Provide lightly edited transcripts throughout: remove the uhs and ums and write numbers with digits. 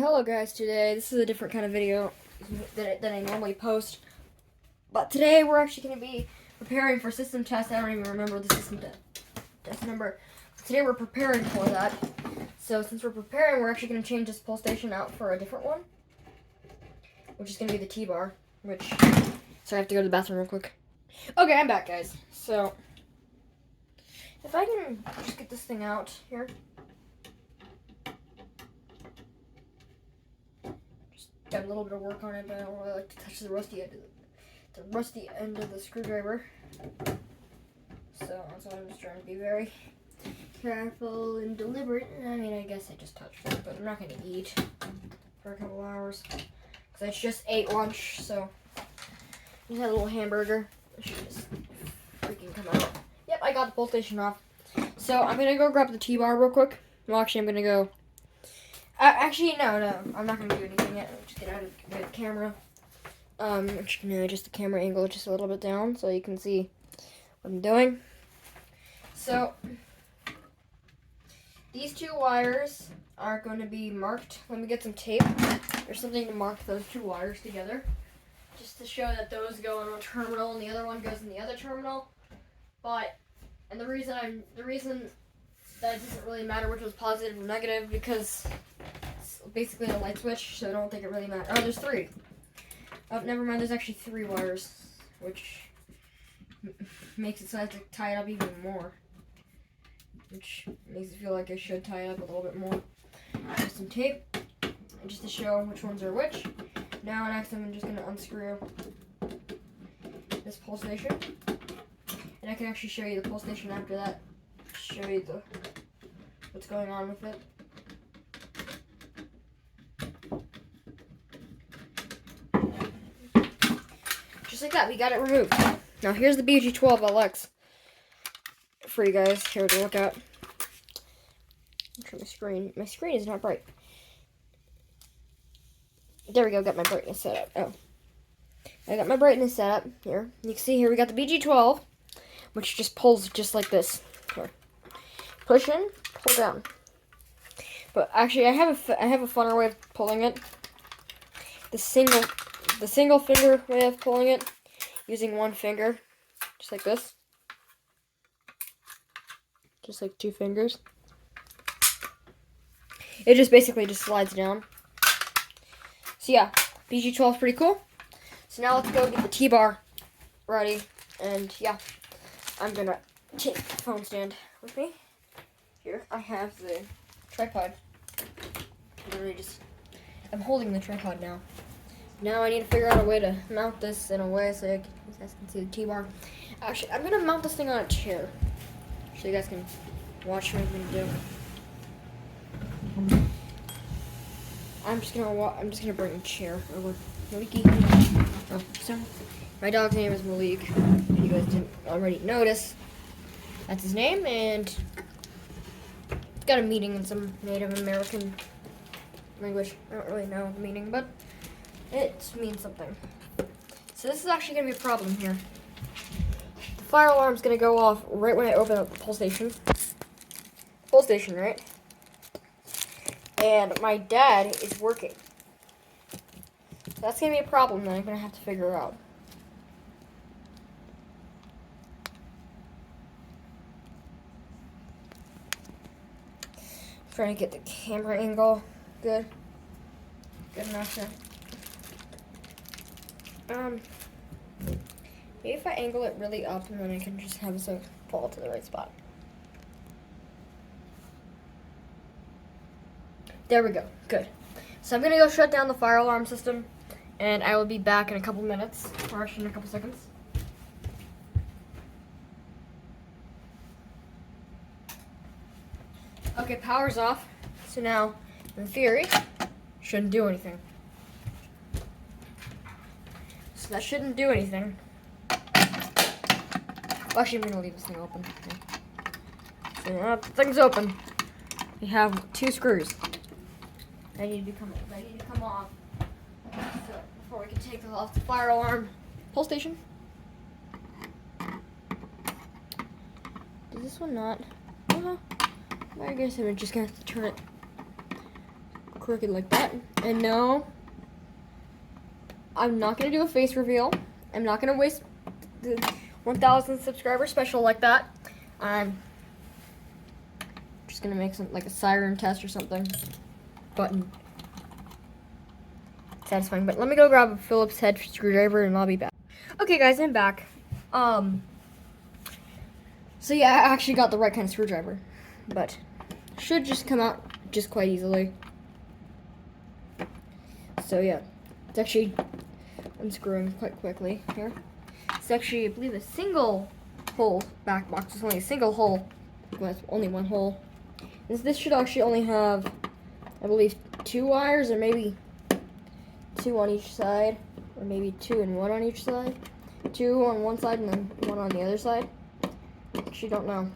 Hello guys, today this is a different kind of video than I normally post, but today we're actually going to be preparing for system test. I don't even remember the system test number. Today we're preparing for that, so since we're preparing, we're actually going to change this pull station out for a different one, which is going to be the T-bar, so I have to go to the bathroom real quick. Okay, I'm back guys, so if I can just get this thing out here. Got a little bit of work on it, but I don't really like to touch the rusty end of the screwdriver. So that's why I'm just trying to be very careful and deliberate. I mean, I guess I just touched it, but I'm not going to eat for a couple hours because I just ate lunch. So I just had a little hamburger. It should just freaking come out. Yep, I got the pull station off. So I'm gonna go grab the T-bar real quick. Well, actually, I'm gonna go. Actually, no, I'm not going to do anything yet. Just get out of the camera. I'm just going to adjust the camera angle just a little bit down so you can see what I'm doing. So, these two wires are going to be marked. Let me get some tape or something to mark those two wires together. Just to show that those go in one terminal and the other one goes in the other terminal. And the reason that it doesn't really matter which was positive or negative because it's basically a light switch, so I don't think it really matters. Oh, there's three. Oh, never mind, there's actually three wires, which makes it so I have to tie it up even more. Which makes it feel like I should tie it up a little bit more. Just some tape, just to show which ones are which. Now next I'm just going to unscrew this pull station. And I can actually show you the pull station after that. Show you what's going on with it. Just like that, we got it removed. Now here's the BG12LX for you guys here to look at. Try my screen. My screen is not bright. There we go, got my brightness set up. Oh. I got my brightness set up here. You can see here we got the BG12, which just pulls just like this. Here. Push in, pull down. But actually, I have a funner way of pulling it. The single finger way of pulling it, using one finger, just like this, just like two fingers. It just basically just slides down. So yeah, BG12 is pretty cool. So now let's go get the T-bar ready, and yeah, I'm gonna take the phone stand with me. Here, I have the tripod. I'm holding the tripod now. Now I need to figure out a way to mount this in a way so you guys can see the T-bar. Actually, I'm gonna mount this thing on a chair so you guys can watch what I'm gonna do. I'm just gonna bring a chair over. Maliki. Oh, sorry. My dog's name is Malik. If you guys didn't already notice, that's his name, and got a meaning in some Native American language. I don't really know the meaning, but it means something. So this is actually going to be a problem here. The fire alarm's going to go off right when I open up the pull station. Pull station, right? And my dad is working. So that's going to be a problem that I'm going to have to figure out. Trying to get the camera angle good enough there. Maybe if I angle it really up, and then I can just have it so fall to the right spot. There we go. Good. So I'm gonna go shut down the fire alarm system, and I will be back in a couple minutes, or actually in a couple seconds. Okay, power's off. So now, in theory, shouldn't do anything. So that shouldn't do anything. Well, actually, I'm gonna leave this thing open. Okay. So now the thing's open. We have two screws. They need to come off. So before we can take this off the fire alarm pull station. Does this one not? I guess I'm just gonna have to turn it crooked like that. And no, I'm not gonna do a face reveal. I'm not gonna waste the 1,000 subscriber special like that. I'm just gonna make some like a siren test or something. Button. Satisfying. But let me go grab a Phillips head screwdriver and I'll be back. Okay, guys, I'm back. So yeah, I actually got the right kind of screwdriver, but should just come out just quite easily. So yeah, it's actually unscrewing quite quickly here. It's actually, I believe, a single hole back box. It's only a single hole. Well, it's only one hole. This should actually only have, I believe, 2 wires, or maybe 2 on each side, or maybe 2 and 1 on each side. 2 on one side and then 1 on the other side. Actually, don't know.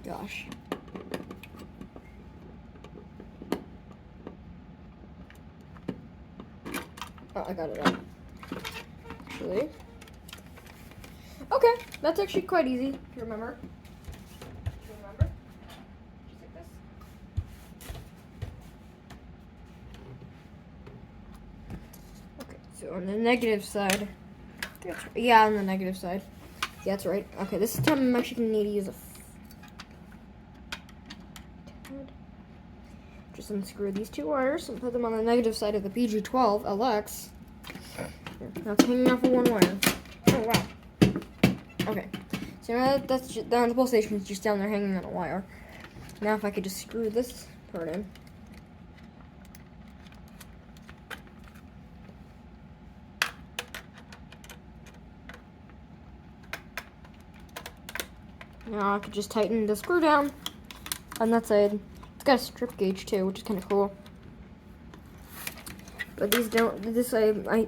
Gosh. Oh, I got it out. Actually. Okay, that's actually quite easy to remember. Just like this. Okay, so on the negative side. Yeah, on the negative side. Yeah, that's right. Okay, this time I'm actually going to need to use a just unscrew these 2 wires and put them on the negative side of the BG12 LX. Now it's hanging off of 1 wire. Oh, wow. Okay. So now that's just, the pole station is just down there hanging on a wire. Now if I could just screw this part in. Now I could just tighten the screw down on that side. It's got a strip gauge too, which is kind of cool. But these don't. This side I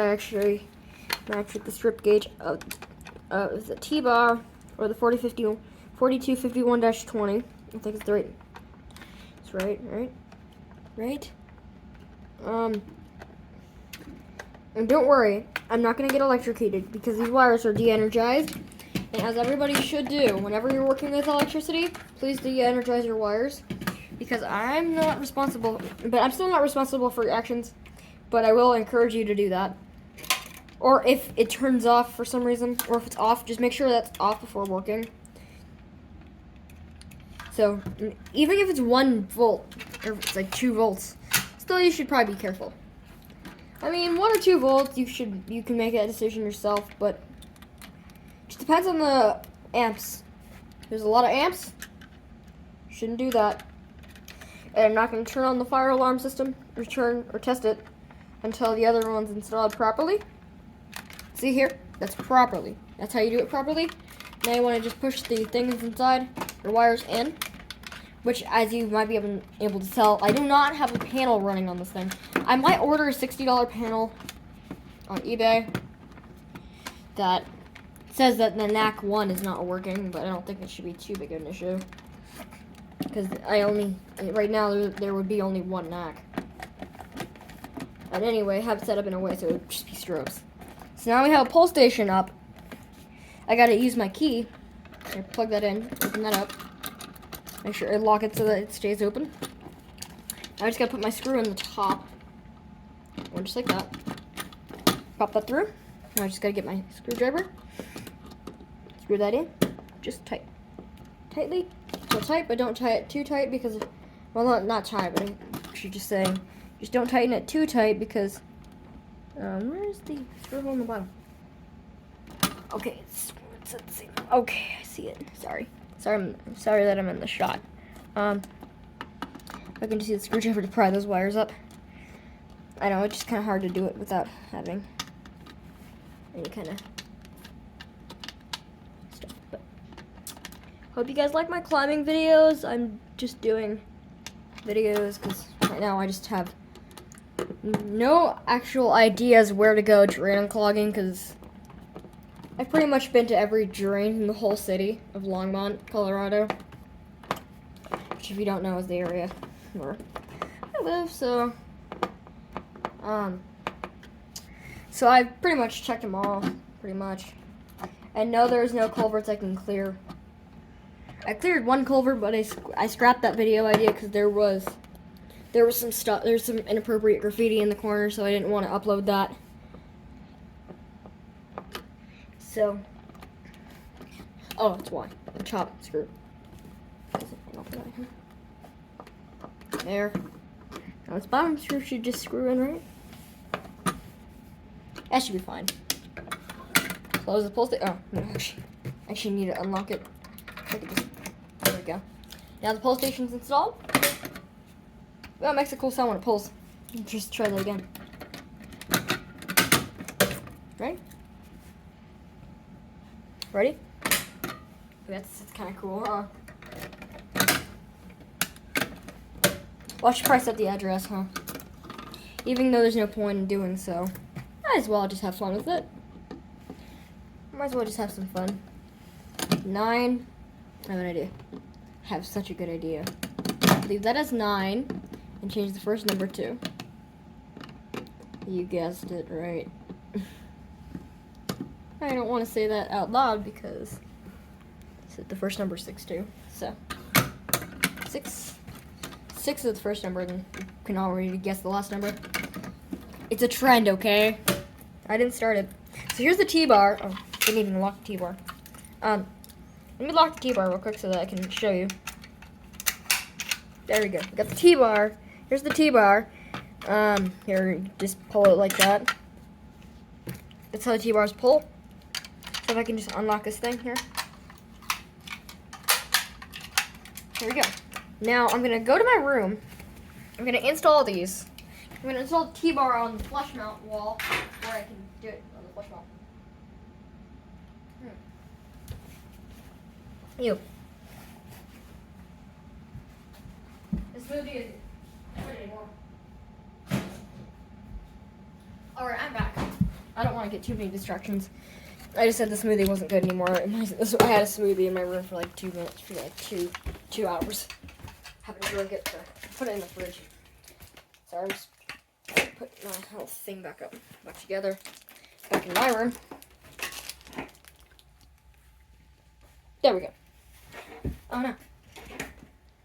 actually match with the strip gauge of the T-bar or the 4251-20. I think it's the right. It's right. And don't worry, I'm not gonna get electrocuted because these wires are de-energized. And as everybody should do, whenever you're working with electricity, please de-energize your wires. Because I'm not responsible, but I'm still not responsible for your actions, but I will encourage you to do that. Or if it turns off for some reason, or if it's off, just make sure that's off before working. So, even if it's 1 volt, or if it's like 2 volts, still you should probably be careful. I mean, 1 or 2 volts, you can make that decision yourself, but it just depends on the amps. There's a lot of amps, shouldn't do that. And I'm not going to turn on the fire alarm system, or test it until the other one's installed properly. See here? That's properly. That's how you do it properly. Now you want to just push the things inside, the wires in, which, as you might be able to tell, I do not have a panel running on this thing. I might order a $60 panel on eBay that says that the NAC 1 is not working, but I don't think it should be too big of an issue. Because right now, there would be only 1 NAC. But anyway, I have it set up in a way so it would just be strobes. So now we have a pole station up. I gotta use my key. I plug that in, open that up. Make sure I lock it so that it stays open. I just gotta put my screw in the top. Or just like that. Pop that through. Now I just gotta get my screwdriver. Screw that in. Just tightly. So tight, but don't tie it too tight because, well, not tight, but I'm actually just saying, just don't tighten it too tight because, where's the screw hole in the bottom? Okay, let's see. Okay, I see it. Sorry that I'm in the shot. I can just use the screwdriver to pry those wires up. I know, it's just kind of hard to do it without having any kind of stuff. But hope you guys like my climbing videos. I'm just doing videos because right now I just have no actual ideas where to go drain unclogging because I've pretty much been to every drain in the whole city of Longmont, Colorado, which, if you don't know, is the area where I live. So I've pretty much checked them all, pretty much. And no, there's no culverts I can clear I cleared one culvert, but I scrapped that video idea because there was some stuff. There's some inappropriate graffiti in the corner, so I didn't want to upload that. So, oh, that's why. Chop, screw. There. Now this bottom screw should just screw in, right? That should be fine. Close the pull station. Oh, no, actually need to unlock it. I could just, there we go. Now the pull station's installed. Well, it makes a cool sound when it pulls. Just try that again. Right? Ready? That's kind of cool, huh? Well, I should probably set the address, huh? Even though there's no point in doing so. Might as well just have fun with it. Might as well just have some fun. 9. I have an idea. I have such a good idea. Leave that as 9 and change the first number to. You guessed it, right? I don't want to say that out loud because the first number is 6 too. So 6 is the first number, and you can already guess the last number. It's a trend, okay? I didn't start it. So here's the T-bar. Oh, didn't even lock the T-bar. Let me lock the T-bar real quick so that I can show you. There we go. We got the T-bar. Here's the T-bar. Here, you just pull it like that. That's how the T-bars pull. So if I can just unlock this thing here. Here we go. Now I'm gonna go to my room. I'm gonna install these. I'm gonna install the T-bar on the flush mount wall where I can do it on the flush mount. You. This smoothie isn't good anymore. Alright, I'm back. I don't want to get too many distractions. I just said the smoothie wasn't good anymore. I had a smoothie in my room for like 2 minutes, for like two hours. Having to drink it, put it in the fridge. So I'm just put my whole thing back together, back in my room. There we go. Oh no.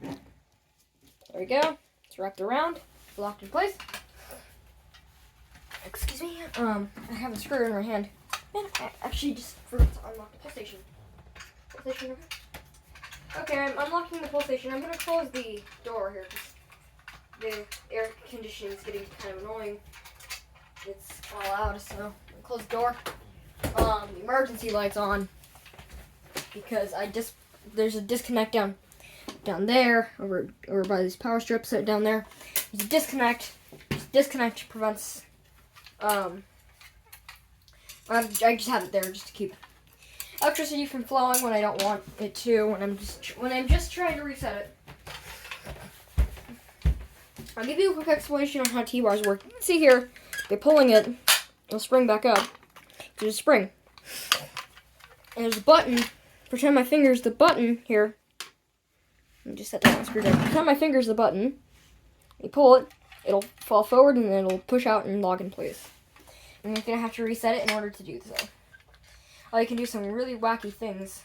There we go. It's wrapped around, locked in place. Excuse me. I have a screw in my hand. Man, I actually just forgot to unlock the pull station. Okay, I'm unlocking the pull station. I'm gonna close the door here because the air conditioning is getting kind of annoying. It's all out, so I'm gonna close the door. The emergency light's on because there's a disconnect down there over by these power strips down there. There's a disconnect. This disconnect prevents I just have it there just to keep electricity from flowing when I don't want it to, when I'm just trying to reset it. I'll give you a quick explanation on how T-bars work. You can see here, by pulling it, it'll spring back up. There's a spring. And there's a button. Pretend my finger's the button here. Let me just set that on the screwdriver. Pretend my finger's the button. You pull it, it'll fall forward, and then it'll push out and lock in place. And you're going to have to reset it in order to do so. Or you can do some really wacky things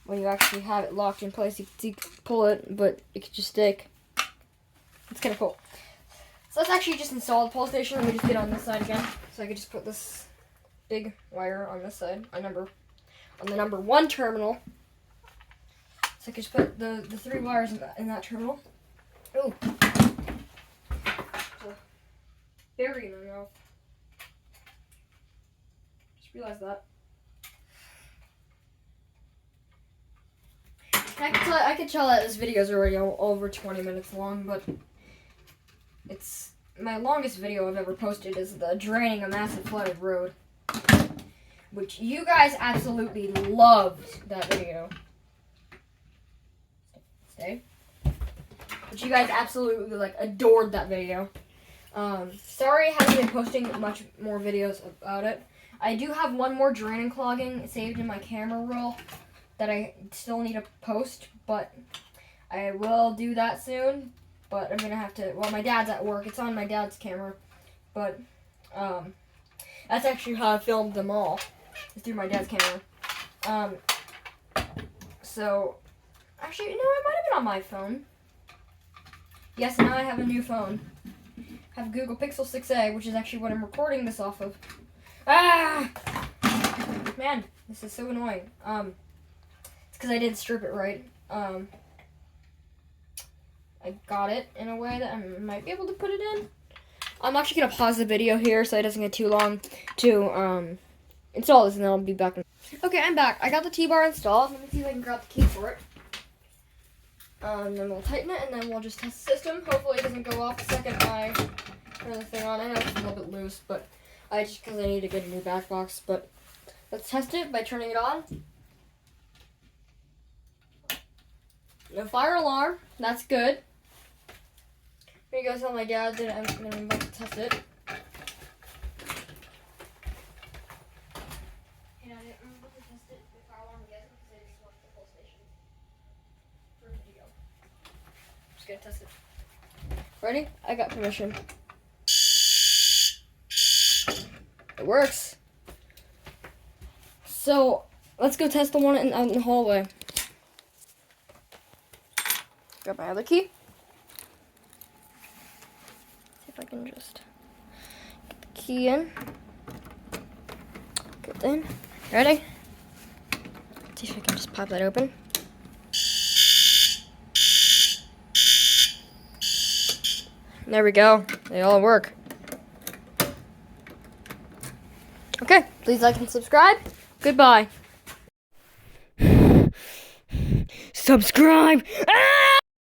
when you actually have it locked in place. You can pull it, but it could just stick. It's kind of cool. So let's actually just install the pull station. Let me just get on this side again. So I could just put this big wire on this side, on the number 1 terminal. So I could just put the 3 wires in that terminal. Ooh. Berry in my mouth. Just realized that. I could tell that this video is already over 20 minutes long, but it's my longest video I've ever posted is the draining a massive flooded road, which you guys absolutely loved that video. Stay. But you guys absolutely adored that video. Sorry I haven't been posting much more videos about it. I do have one more drain and clogging saved in my camera roll that I still need to post, but I will do that soon. But I'm gonna have to, well, my dad's at work. It's on my dad's camera, but that's actually how I filmed them all, is through my dad's camera. So, actually, no, it might have been on my phone. Yes, now I have a new phone. I have a Google Pixel 6a, which is actually what I'm recording this off of. Ah! Man, this is so annoying. It's because I didn't strip it right. I got it in a way that I might be able to put it in. I'm actually going to pause the video here so it doesn't get too long to install this, and then I'll be back. Okay, I'm back. I got the T-bar installed. Let me see if I can grab the key for it. Then we'll tighten it, and then we'll just test the system. Hopefully it doesn't go off the second I turn the thing on. I know it's a little bit loose, but because I need to get a new back box. But let's test it by turning it on. No fire alarm. That's good. I'm gonna go tell my dad that I'm about to test it. And I'm about to test it with fire alarm again because I just want the whole station for a video. I'm just gonna test it. Ready? I got permission. It works. So let's go test the one out in the hallway. Grab my other key. See if I can just get the key in. Get in. Ready? See if I can just pop that open. There we go. They all work. Okay, please like and subscribe. Goodbye. Subscribe. Ah!